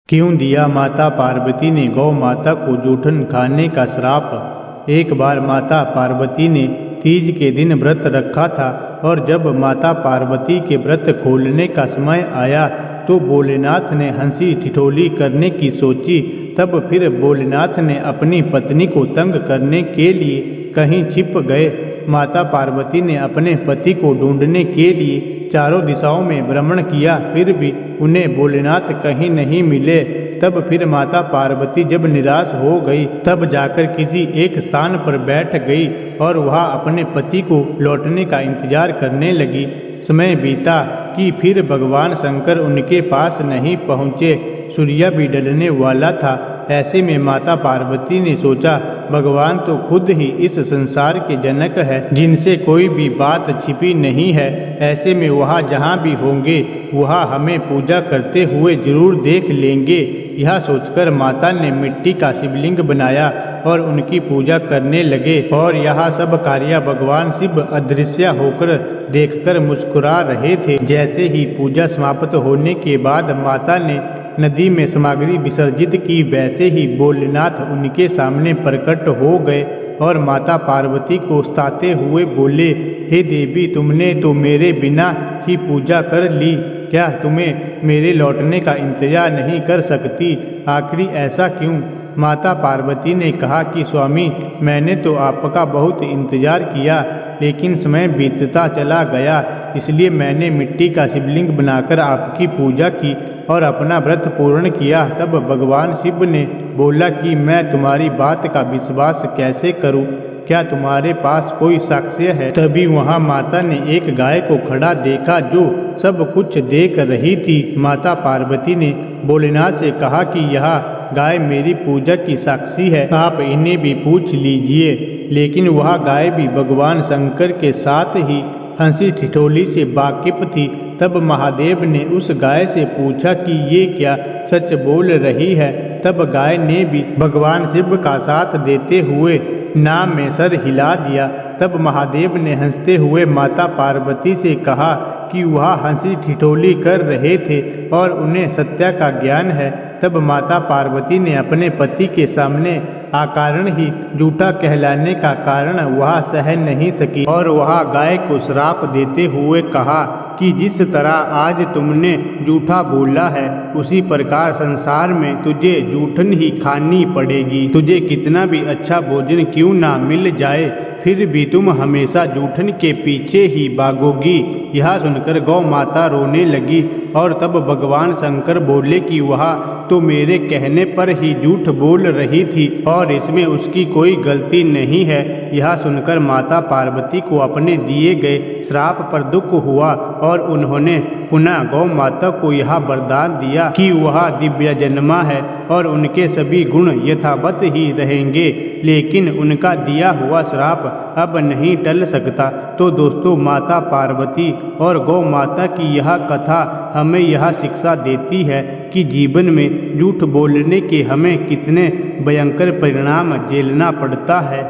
क्यों दिया माता पार्वती ने गौ माता को जूठन खाने का श्राप। एक बार माता पार्वती ने तीज के दिन व्रत रखा था और जब माता पार्वती के व्रत खोलने का समय आया तो भोलेनाथ ने हंसी ठिठोली करने की सोची। तब फिर भोलेनाथ ने अपनी पत्नी को तंग करने के लिए कहीं छिप गए। माता पार्वती ने अपने पति को ढूंढने के लिए चारों दिशाओं में भ्रमण किया, फिर भी उन्हें भोलेनाथ कहीं नहीं मिले। तब फिर माता पार्वती जब निराश हो गई तब जाकर किसी एक स्थान पर बैठ गई और वहां अपने पति को लौटने का इंतजार करने लगी। समय बीता कि फिर भगवान शंकर उनके पास नहीं पहुँचे। सूर्य भी ढलने वाला था। ऐसे में माता पार्वती ने सोचा, भगवान तो खुद ही इस संसार के जनक है, जिनसे कोई भी बात छिपी नहीं है। ऐसे में वहाँ जहाँ भी होंगे वहाँ हमें पूजा करते हुए जरूर देख लेंगे। यह सोचकर माता ने मिट्टी का शिवलिंग बनाया और उनकी पूजा करने लगे। और यह सब कार्य भगवान शिव अदृश्य होकर देखकर मुस्कुरा रहे थे। जैसे ही पूजा समाप्त होने के बाद माता ने नदी में सामग्री विसर्जित की, वैसे ही भोलेनाथ उनके सामने प्रकट हो गए और माता पार्वती को सताते हुए बोले, हे देवी, तुमने तो मेरे बिना ही पूजा कर ली, क्या तुम्हें मेरे लौटने का इंतजार नहीं कर सकती? आखिर ऐसा क्यों? माता पार्वती ने कहा कि स्वामी, मैंने तो आपका बहुत इंतजार किया, लेकिन समय बीतता चला गया, इसलिए मैंने मिट्टी का शिवलिंग बनाकर आपकी पूजा की और अपना व्रत पूर्ण किया। तब भगवान शिव ने बोला कि मैं तुम्हारी बात का विश्वास कैसे करूं? क्या तुम्हारे पास कोई साक्ष्य है? तभी वहां माता ने एक गाय को खड़ा देखा जो सब कुछ देख रही थी। माता पार्वती ने भोलेनाथ से कहा कि यह गाय मेरी पूजा की साक्षी है, आप इन्हें भी पूछ लीजिए। लेकिन वह गाय भी भगवान शंकर के साथ ही हंसी ठिठोली से वाकिफ थी। तब महादेव ने उस गाय से पूछा कि ये क्या सच बोल रही है? तब गाय ने भी भगवान शिव का साथ देते हुए नाम में सर हिला दिया। तब महादेव ने हंसते हुए माता पार्वती से कहा कि वह हंसी ठिठोली कर रहे थे और उन्हें सत्य का ज्ञान है। तब माता पार्वती ने अपने पति के सामने अकारण ही झूठा कहलाने का कारण वह सह नहीं सकी और वह गाय को श्राप देते हुए कहा कि जिस तरह आज तुमने झूठा बोला है, उसी प्रकार संसार में तुझे जूठन ही खानी पड़ेगी। तुझे कितना भी अच्छा भोजन क्यों ना मिल जाए, फिर भी तुम हमेशा जूठन के पीछे ही भागोगी। यह सुनकर गौ माता रोने लगी और तब भगवान शंकर बोले कि वह तो मेरे कहने पर ही झूठ बोल रही थी और इसमें उसकी कोई गलती नहीं है। यह सुनकर माता पार्वती को अपने दिए गए श्राप पर दुख हुआ और उन्होंने पुनः गौ माता को यह वरदान दिया कि वह दिव्य जन्मा है और उनके सभी गुण यथावत ही रहेंगे, लेकिन उनका दिया हुआ श्राप अब नहीं टल सकता। तो दोस्तों, माता पार्वती और गौ माता की यह कथा हमें यह शिक्षा देती है कि जीवन में झूठ बोलने के हमें कितने भयंकर परिणाम झेलना पड़ता है।